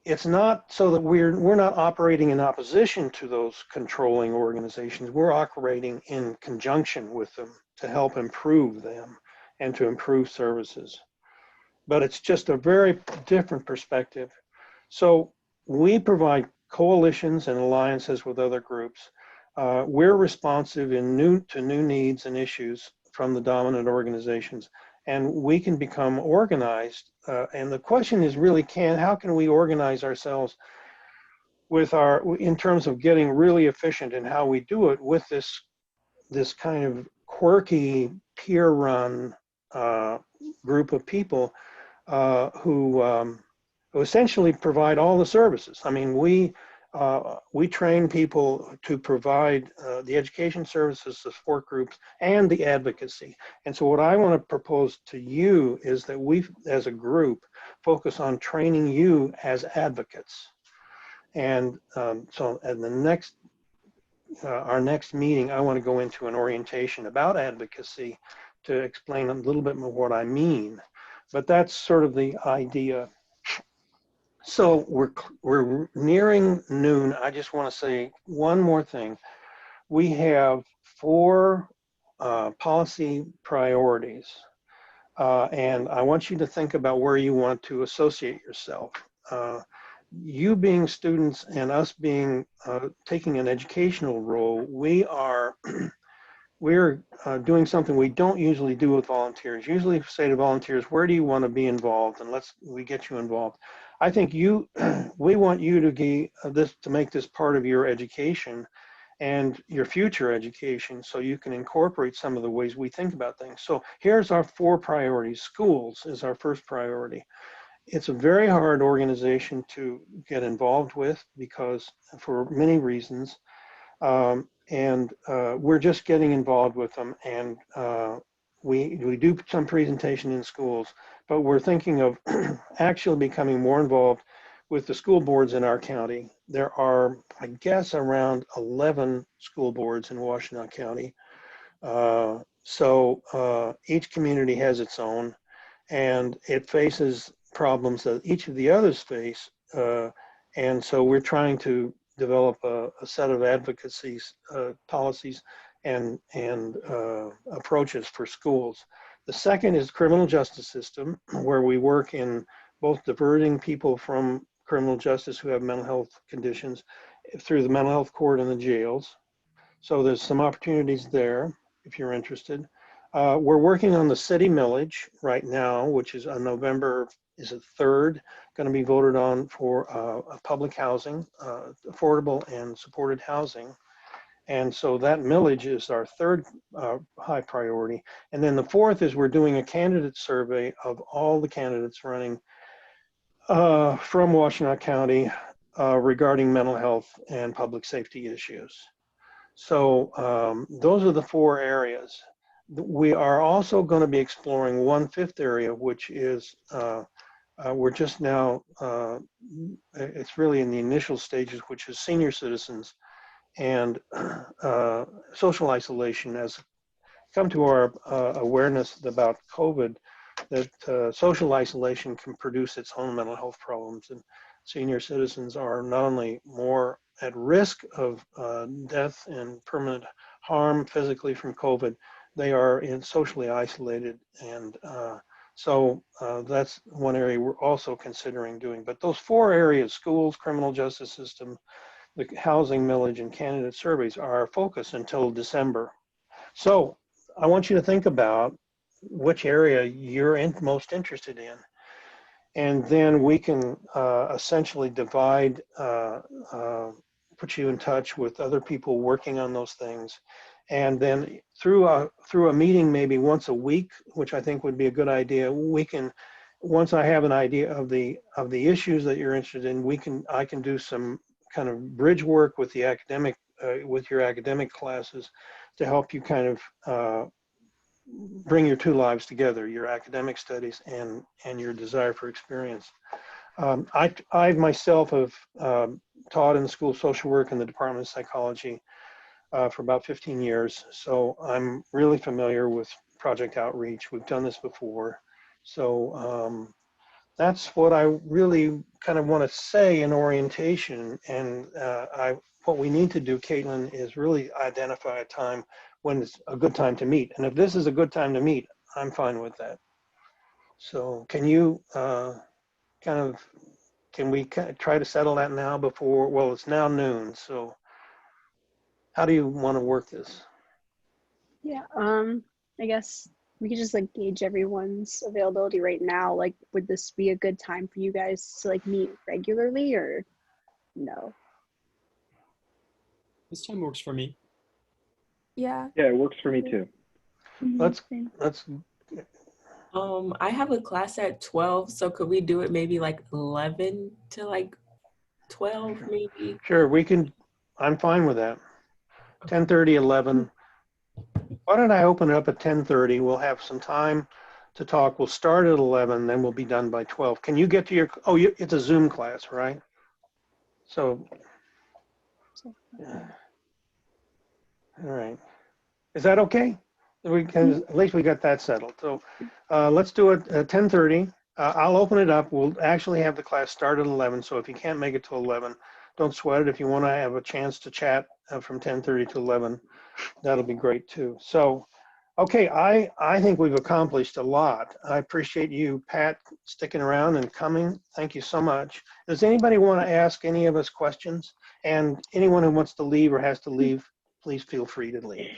It's not so that we're not operating in opposition to those controlling organizations. We're operating in conjunction with them to help improve them and to improve services. But it's just a very different perspective. So we provide coalitions and alliances with other groups. We're responsive to new needs and issues from the dominant organizations, and we can become organized. And the question is really, how can we organize ourselves in terms of getting really efficient in how we do it with this kind of quirky peer-run group of people who essentially provide all the services. I mean, we train people to provide the education services, the support groups, and the advocacy. And so what I want to propose to you is that we, as a group, focus on training you as advocates. And so at our next meeting, I want to go into an orientation about advocacy to explain a little bit more what I mean. But that's sort of the idea. So we're nearing noon. I just want to say one more thing. We have 4 policy priorities, and I want you to think about where you want to associate yourself. You being students and us being taking an educational role, we're doing something we don't usually do with volunteers. Usually say to volunteers, where do you want to be involved? And we get you involved. I think we want you to make this part of your education and your future education so you can incorporate some of the ways we think about things. So here's our 4 priorities. Schools is our first priority. It's a very hard organization to get involved with because for many reasons. We're just getting involved with them, and we do some presentation in schools, but we're thinking of actually becoming more involved with the school boards in our county. There are, I guess, around 11 school boards in Washtenaw County. So each community has its own, and it faces problems that each of the others face. And so we're trying to develop a set of advocacy policies and approaches for schools. The second is criminal justice system, where we work in both diverting people from criminal justice who have mental health conditions through the mental health court and the jails. So there's some opportunities there if you're interested. We're working on the city millage right now, which is on November, is it 3rd, going to be voted on for public housing, affordable and supported housing. And so that millage is our 3rd high priority. And then the 4th is we're doing a candidate survey of all the candidates running from Washtenaw County regarding mental health and public safety issues. So those are the 4 areas. We are also going to be exploring 1/5 area, which is we're just now, it's really in the initial stages, which is senior citizens and social isolation has come to our awareness about COVID, that social isolation can produce its own mental health problems. And senior citizens are not only more at risk of death and permanent harm physically from COVID, they are socially isolated. And so that's one area we're also considering doing. But those 4 areas, schools, criminal justice system, the housing millage, and candidate surveys, are our focus until December. So I want you to think about which area you're most interested in. And then we can essentially divide, put you in touch with other people working on those things. And then through a meeting maybe once a week, which I think would be a good idea, we can, once I have an idea of the issues that you're interested in, I can do some kind of bridge work with the academic, with your academic classes to help you kind of bring your 2 lives together, your academic studies and your desire for experience. I myself have taught in the School of Social Work in the Department of Psychology for about 15 years. So I'm really familiar with project outreach. We've done this before. So that's what I really kind of want to say in orientation. And what we need to do, Caitlin, is really identify a time when it's a good time to meet. And if this is a good time to meet, I'm fine with that. So can you can we try to settle that now before, well, it's now noon. So how do you want to work this? Yeah, I guess we could just like gauge everyone's availability right now. Like, would this be a good time for you guys to like meet regularly or no? This time works for me. Yeah. Yeah, it works for me too. Let's I have a class at 12, so could we do it maybe like 11 to like 12 maybe? Sure, we can, I'm fine with that. 10:30, 11. Why don't I open it up at 10:30? We'll have some time to talk. We'll start at 11, then we'll be done by 12. Can you get to your, it's a Zoom class, right? So, yeah. All right. Is that okay? We can, at least we got that settled. So let's do it at 10:30. I'll open it up. We'll actually have the class start at 11. So if you can't make it to 11, don't sweat it. If you want to have a chance to chat from 10:30 to 11, that'll be great too. So, okay, I think we've accomplished a lot. I appreciate you, Pat, sticking around and coming. Thank you so much. Does anybody want to ask any of us questions? And anyone who wants to leave or has to leave, please feel free to leave.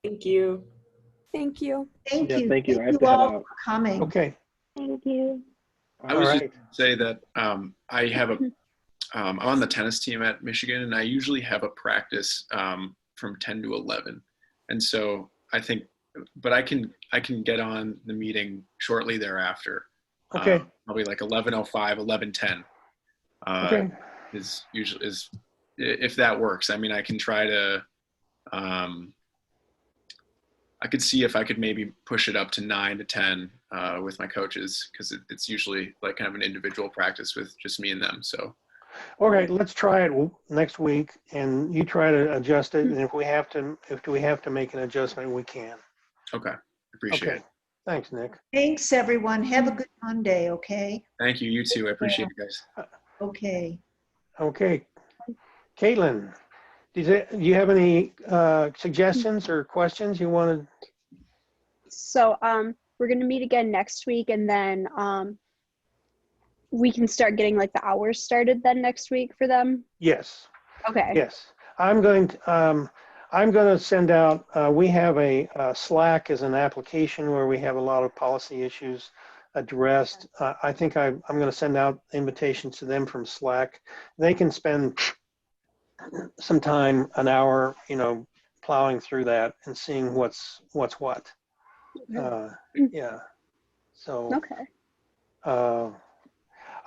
Thank you. Thank you. Thank Yeah, you. thank you. I have you to head all out. for coming. Okay. Thank you. I was All just right. going to say that I have a, I'm on the tennis team at Michigan, and I usually have a practice from 10 to 11. And so I think, but I can get on the meeting shortly thereafter. Okay. Probably like 11:05, 11:10 Okay. is usually, if that works. I mean, I can try to, I could see if I could maybe push it up to 9 to 10 with my coaches, because it's usually like kind of an individual practice with just me and them. So, All right, let's try it next week, and you try to adjust it. And if we have to make an adjustment, we can. okay, appreciate Okay. it. Thanks, Nick. Thanks, everyone. Have a good Monday, okay? Thank you. You too. I appreciate it, guys. Okay. Okay. Caitlin, do you have any suggestions or questions you wanted? So we're gonna meet again next week, and then we can start getting like the hours started then next week for them. Yes. Okay. Yes. I'm going to send out, we have a Slack as an application where we have a lot of policy issues addressed. I think I'm going to send out invitations to them from Slack. They can spend some time, an hour, plowing through that and seeing what's what. Yeah. So. Okay.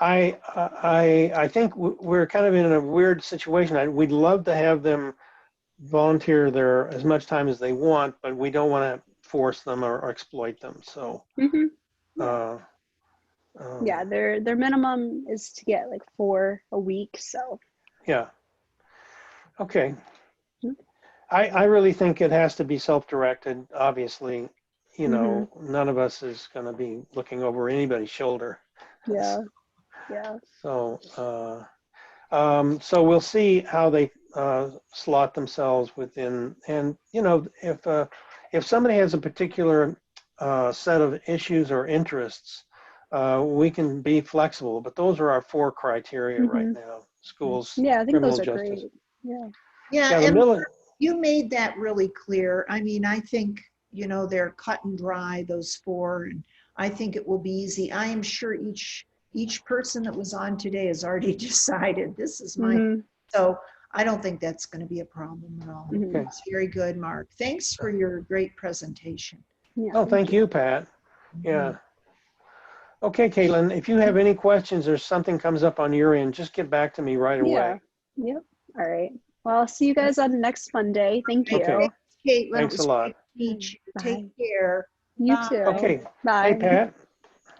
I think we're kind of in a weird situation. We'd love to have them volunteer there as much time as they want, but we don't want to force them or exploit them. So, Hmm. uh, Yeah, their minimum is to get like 4 a week. So yeah. Okay. I really think it has to be self-directed. Obviously, you know, none of us is going to be looking over anybody's shoulder. yeah, yeah. So, so we'll see how they slot themselves within. And you know, if somebody has a particular set of issues or interests, we can be flexible. But those are our 4 criteria right now: schools, Yeah, I think criminal those are justice. great. Yeah. Yeah, Yeah, the and middle. you made that really clear. I mean, I think, you know, they're cut and dry, those 4, and I think it will be easy. I am sure each person that was on today has already decided this is my, so I don't think that's going to be a problem at all. Okay. It's very good, Mark. Thanks for your great presentation. Yeah. Oh, thank you, Pat. Yeah. Okay, Caitlin, if you have any questions or something comes up on your end, just get back to me right away. Yeah. Yep. All right. Well, I'll see you guys on next Monday. Thank you. Okay. Caitlin, Thanks it was a lot. great to meet you. Bye. Take care. You Bye. too. Okay. Bye. Hey, Pat,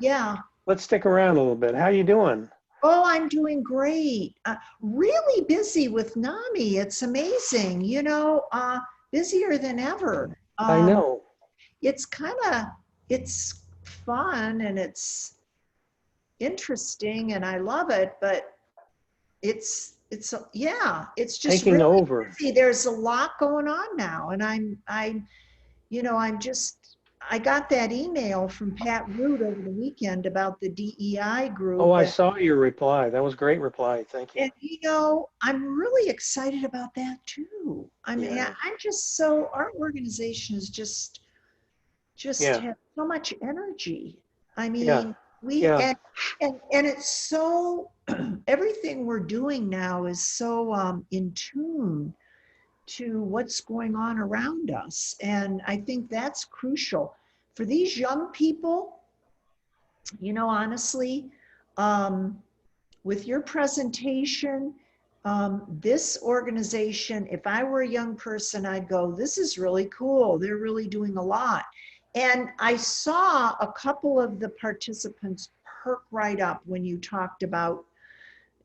Yeah. let's stick around a little bit. How you doing? Oh, I'm doing great. Really busy with NAMI. It's amazing. You know, busier than ever. I know. It's fun and it's interesting and I love it, but it's it's just Taking really over. busy. There's a lot going on now, and I got that email from Pat Root over the weekend about the DEI group. Oh, I saw your reply. That was a great reply. Thank you. And you know, I'm really excited about that too. I mean, Yeah. I'm just so, our organization is just Yeah. have so much energy. I mean, Yeah. we Yeah. and it's so everything we're doing now is so in tune to what's going on around us, and I think that's crucial for these young people. You know, honestly, with your presentation, this organization, if I were a young person, I'd go, this is really cool. They're really doing a lot. And I saw a couple of the participants perk right up when you talked about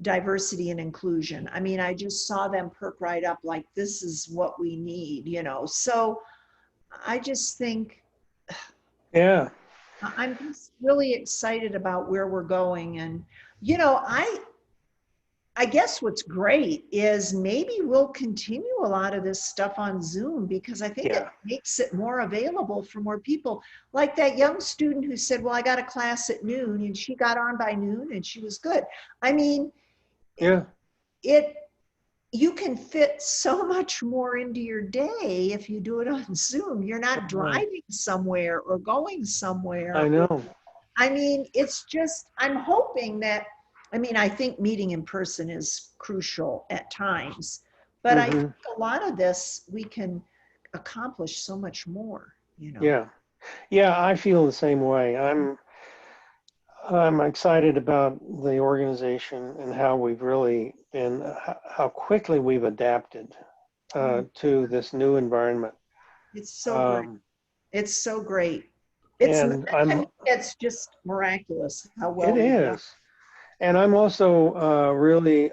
diversity and inclusion. I mean, I just saw them perk right up like, this is what we need, you know? So I just think, Yeah. I'm just really excited about where we're going. And, you know, I guess what's great is maybe we'll continue a lot of this stuff on Zoom, because I think it makes it more available for more people. Like that young student who said, well, I got a class at noon, and she got on by noon and she was good. I mean, yeah, you can fit so much more into your day if you do it on Zoom. You're not driving somewhere or going somewhere. I know. I mean, it's just, I'm hoping that, I mean, I think meeting in person is crucial at times, but I think a lot of this, we can accomplish so much more, you know? Yeah. Yeah, I feel the same way. I'm excited about the organization and how we've really been, how quickly we've adapted to this new environment. It's so great. It's so great. It's just miraculous how well it is. And I'm also really,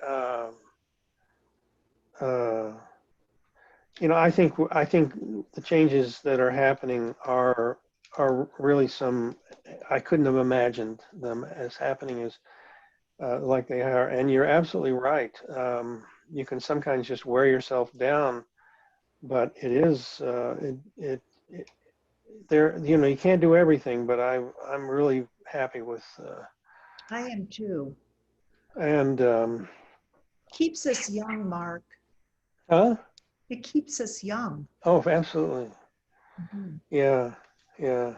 you know, I think the changes that are happening are really some, I couldn't have imagined them as happening as like they are. And you're absolutely right. You can sometimes just wear yourself down, but it is there. You know, you can't do everything, but I'm really happy with. I am too. And keeps us young, Mark. Huh? It keeps us young. Oh, absolutely. Yeah, yeah.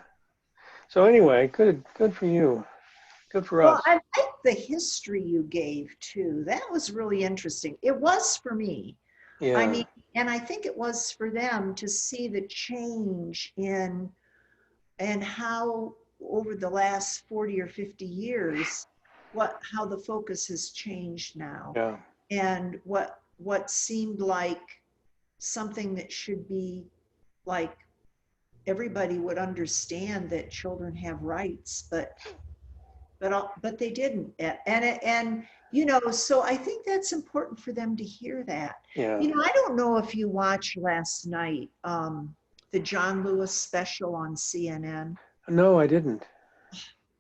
So anyway, good for you. Good for us. Well, I like the history you gave too. That was really interesting. It was for me. Yeah. I mean, and I think it was for them to see the change and how over the last 40 or 50 years, how the focus has changed now. Yeah. And what seemed like something that should be like everybody would understand that children have rights, but they didn't. And you know, so I think that's important for them to hear that. Yeah. You know, I don't know if you watched last night the John Lewis special on CNN. No, I didn't.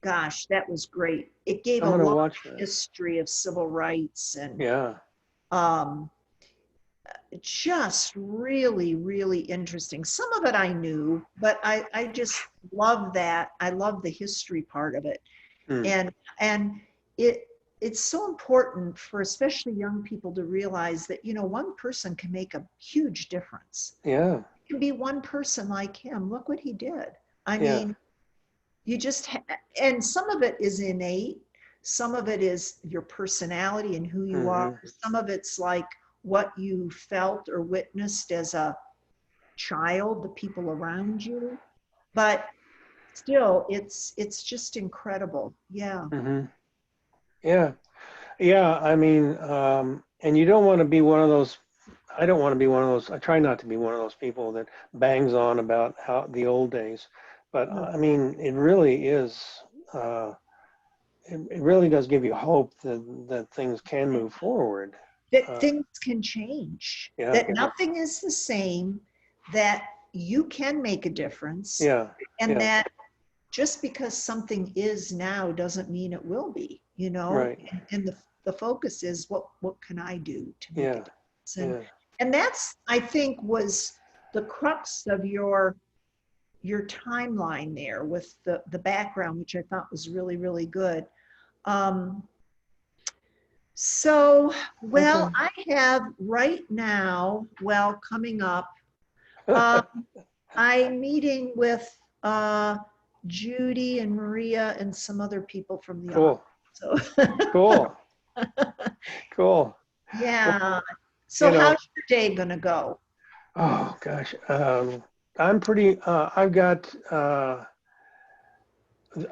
Gosh, that was great. It gave I'm a gonna lot watch of that. history of civil rights and Yeah. just really, really interesting. Some of it I knew, but I just love that. I love the history part of it. Mm. And it's so important for especially young people to realize that, you know, one person can make a huge difference. Yeah. It can be one person like him. Look what he did. I Yeah. mean, you just, and some of it is innate. Some of it is your personality and who you are. Some of it's like what you felt or witnessed as a child, the people around you. But still, it's just incredible. Yeah. Mm-hmm. Yeah. Yeah. I mean, and you don't want to be one of those. I don't want to be one of those. I try not to be one of those people that bangs on about how the old days. But I mean, it really is. It really does give you hope that things can move forward. That things can change. Yeah. That nothing is the same. That you can make a difference. Yeah. And yeah. that just because something is now doesn't mean it will be. You know. Right. And the focus is what can I do to make a difference. Yeah. And that's, I think, was the crux of your timeline there with the background, which I thought was really, really good. So, well, Okay. I have right now, well, coming up, I'm meeting with Judy and Maria and some other people from the Cool. office. So. Cool. Cool. Yeah. So you know, how's your day gonna go? Oh gosh, I'm pretty. I've got.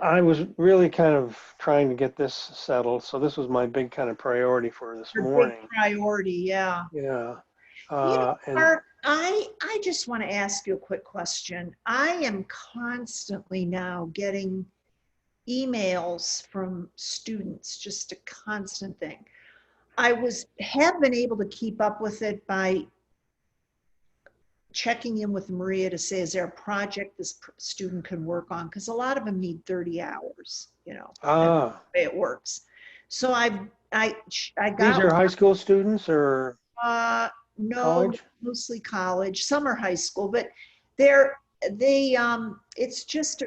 I was really kind of trying to get this settled, so this was my big kind of priority for this Your morning. big priority, yeah. Yeah. You know, And Mark, I just want to ask you a quick question. I am constantly now getting emails from students, just a constant thing. I have been able to keep up with it by checking in with Maria to say, is there a project this student can work on? Because a lot of them need 30 hours, you know, that's the way it works. So I got— These are high school students or no, college? Mostly college. Some are high school, but it's just,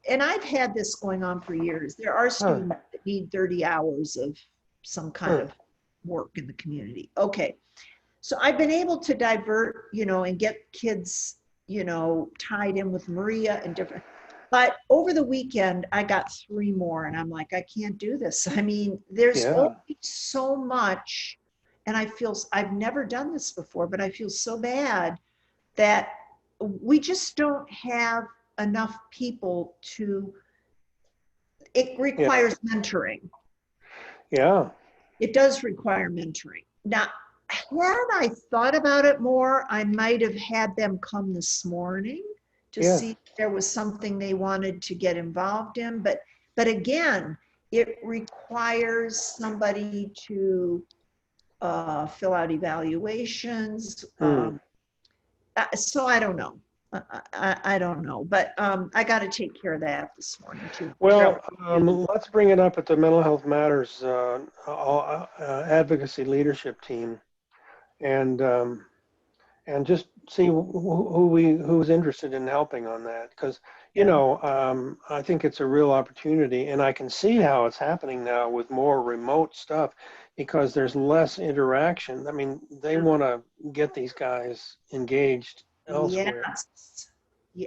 and I've had this going on for years. There are students that need 30 hours of some kind of work in the community. Okay. So I've been able to divert, you know, and get kids, you know, tied in with Maria and different, but over the weekend I got 3 more and I'm like, I can't do this. I mean, there's only so much, and I've never done this before, but I feel so bad that we just don't have enough people it requires mentoring. Yeah. It does require mentoring. Now, had I thought about it more, I might have had them come this morning to see if there was something they wanted to get involved in. But again, it requires somebody to fill out evaluations. So I don't know. I don't know, but I got to take care of that this morning too. Well, let's bring it up at the Mental Health Matters advocacy leadership team, and just see who's interested in helping on that, because you know, I think it's a real opportunity, and I can see how it's happening now with more remote stuff because there's less interaction. I mean, they want to get these guys engaged elsewhere. Yes.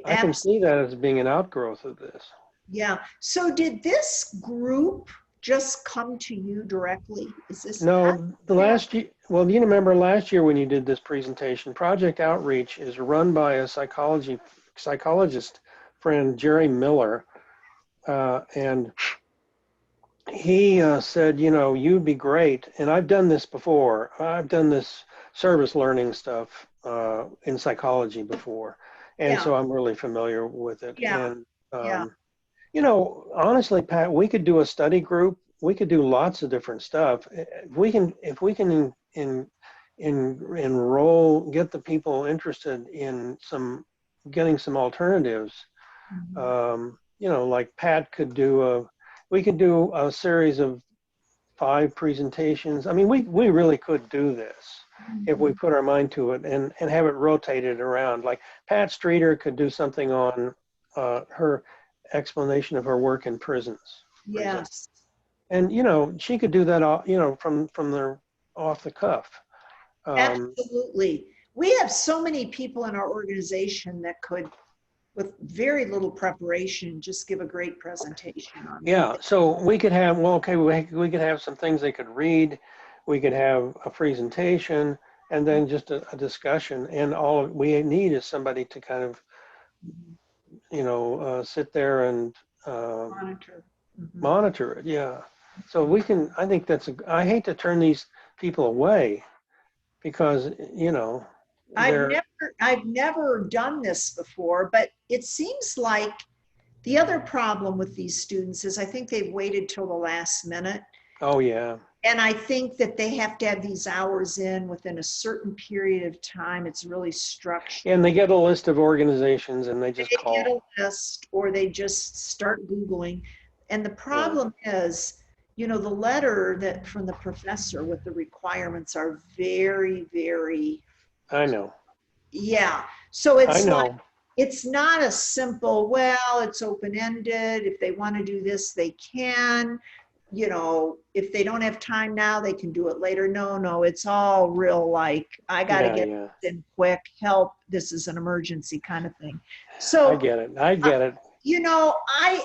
I can see that as being an outgrowth of this. Yeah. So did this group just come to you directly? Is this— No, the last year, well, you remember last year when you did this presentation, Project Outreach is run by a psychologist friend, Jerry Miller, and he said, you know, you'd be great. And I've done this before. I've done this service learning stuff in psychology before. And Yeah, so I'm really familiar with it. yeah, And, yeah. you know, honestly, Pat, we could do a study group. We could do lots of different stuff. If we can enroll, get the people interested in getting some alternatives. You know, like Pat could we could do a series of 5 presentations. I mean, we really could do this if we put our mind to it and have it rotated around. Like Pat Streeter could do something on her explanation of her work in prisons, for example. Yes, And, you know, she could do that, you know, from the off the cuff. absolutely. We have so many people in our organization that could, with very little preparation, just give a great presentation on Yeah, so we could have, well, okay, we could have some things they could read. We could have a presentation and then just a discussion. And all we need is somebody to kind of, you know, sit there and monitor. monitor it. Yeah. So we can, I think I hate to turn these people away because, you know, I've never done this before, but it seems like the other problem with these students is I think they've waited till the last minute. Oh, yeah. And I think that they have to have these hours in within a certain period of time. It's really structured. And they get a list of organizations and they just call. They get a list or they just start Googling. And the problem is, you know, the letter that from the professor with the requirements are very, very. I know. Yeah. So it's I know. like, it's not a simple, well, it's open-ended. If they want to do this, they can. You know, if they don't have time now, they can do it later. No, it's all real like, I got to get in quick, help. This is an emergency kind of thing. So I get it. You know, I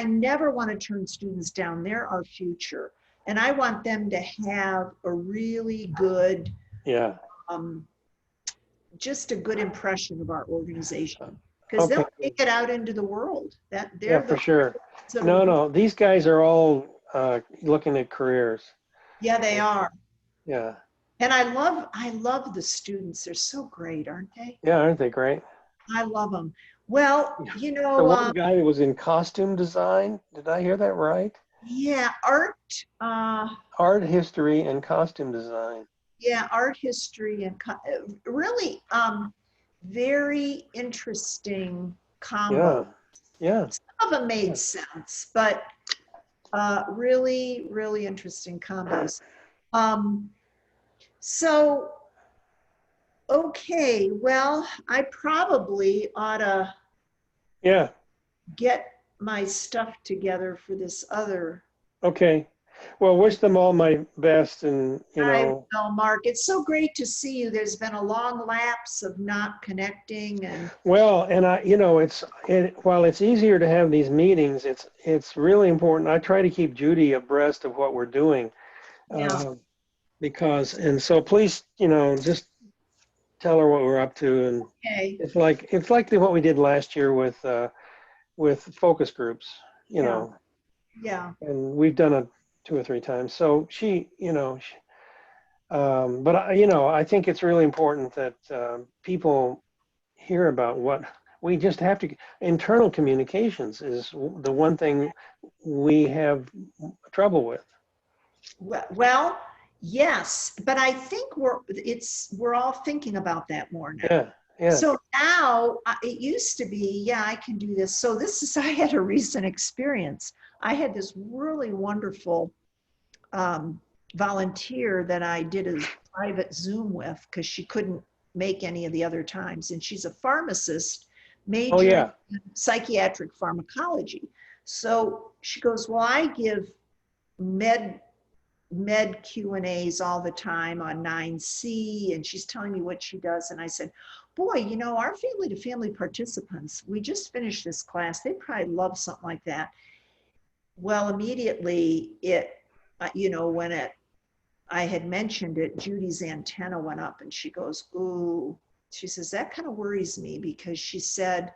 never want to turn students down. They're our future. And I want them to have a really good, just a good impression of our organization. Because they'll take it out into the world. For sure. No, these guys are all looking at careers. Yeah, they are. Yeah. And I love the students. They're so great, aren't they? Yeah, aren't they great? I love them. Well, you know, the one guy that was in costume design. Did I hear that right? Yeah, art history and costume design. Yeah, art history and really very interesting combo. Yeah. Some of them made sense, but really, really interesting combos. So, okay, well, I probably ought to get my stuff together for this other. Okay. Well, wish them all my best, and you know. I will, Mark. It's so great to see you. There's been a long lapse of not connecting, and well, and you know, while it's easier to have these meetings, it's really important. I try to keep Judy abreast of what we're doing, because so please, you know, just tell her what we're up to, and it's like what we did last year with focus groups, you know. Yeah. And we've done it 2 or 3 times. So she, you know, but you know, I think it's really important that people hear about what we just have to. Internal communications is the one thing we have trouble with. Well, yes, but I think we're all thinking about that more now. Yeah. So now it used to be, I can do this. So I had a recent experience. I had this really wonderful volunteer that I did a private Zoom with because she couldn't make any of the other times. And she's a pharmacist majoring in psychiatric pharmacology. So she goes, well, I give med Q&As all the time on 9C, and she's telling me what she does. And I said, boy, you know, our family to family participants, we just finished this class. They probably love something like that. Well, immediately you know, when I had mentioned it, Judy's antenna went up and she goes, ooh, she says, that kind of worries me, because she said,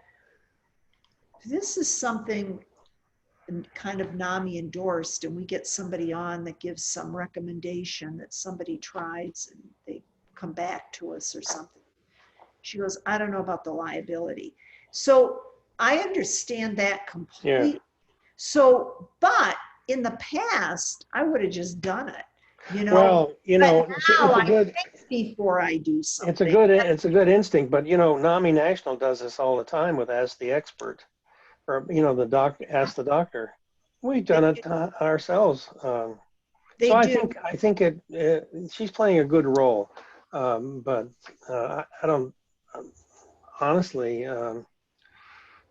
this is something kind of NAMI endorsed, and we get somebody on that gives some recommendation that somebody tries and they come back to us or something. She goes, I don't know about the liability. So I understand that completely. Yeah. So, but in the past, I would have just done it, you know. Well, you know, But it's now a I good, think before I do something. it's a good instinct, but you know, NAMI National does this all the time with Ask the Expert, or you know, ask the doctor. We've done it ourselves. They So do. I think she's playing a good role, but I don't honestly.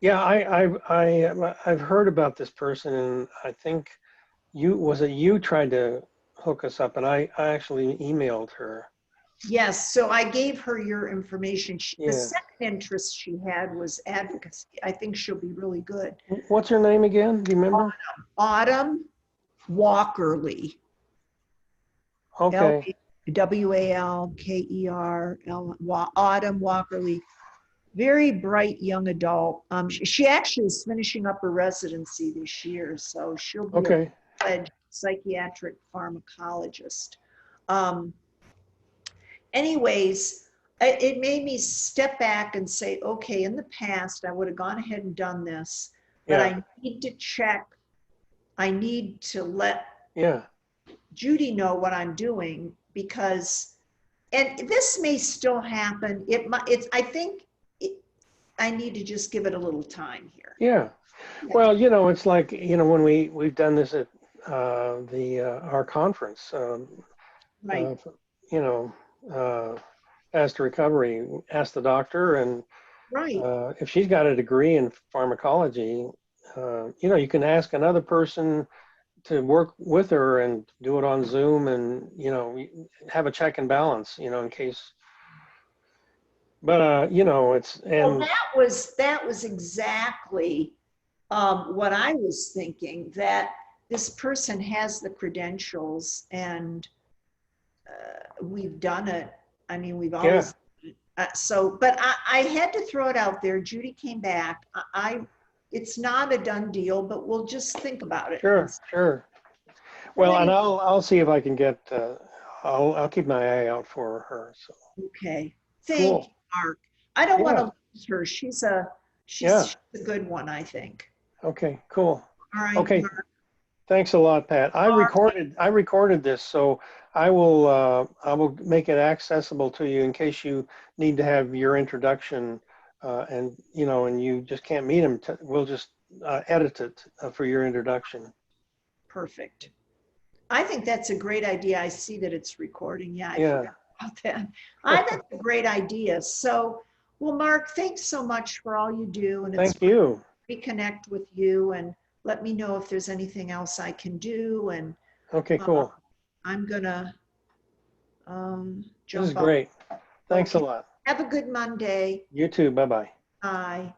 Yeah, I've heard about this person, and I think you tried to hook us up, and I actually emailed her. Yes, so I gave her your information. The Yeah. second interest she had was advocacy. I think she'll be really good. What's her name again? Do you remember? Autumn Walkerly. Okay. Walkerl, Autumn Walkerly. Very bright young adult. She actually is finishing up her residency this year, so she'll be Okay. a fledged psychiatric pharmacologist. Anyways, it made me step back and say, okay, in the past, I would have gone ahead and done this, but Yeah. I need to check. I need to let Yeah. Judy know what I'm doing because, and this may still happen. I think I need to just give it a little time here. Yeah. Well, you know, it's like, you know, when we've done this at our conference, Right. You know, Fast Recovery, ask the doctor, and Right. if she's got a degree in pharmacology, you know, you can ask another person to work with her and do it on Zoom, and you know, have a check and balance, you know, in case. But you know, Well, that was exactly what I was thinking, that this person has the credentials and we've done it. I mean, we've always but I had to throw it out there. Judy came back. It's not a done deal, but we'll just think about it. Sure. Well, and I'll see if I can get. I'll keep my eye out for her. So. Okay. Thank you, Mark. I don't want to lose her. She's a good one, I think. Okay. Cool. All right. Okay. Mark. Thanks a lot, Pat. I recorded this, so I will make it accessible to you in case you need to have your introduction, and you know, and you just can't meet him. We'll just edit it for your introduction. Perfect. I think that's a great idea. I see that it's recording. Yeah, I forgot about that. I think it's a great idea. So, well, Mark, thanks so much for all you do, and Thank you. Reconnect with you and let me know if there's anything else I can do. And okay, cool. I'm gonna jump. This is great. Thanks a lot. Have a good Monday. You too. Bye-bye. Bye.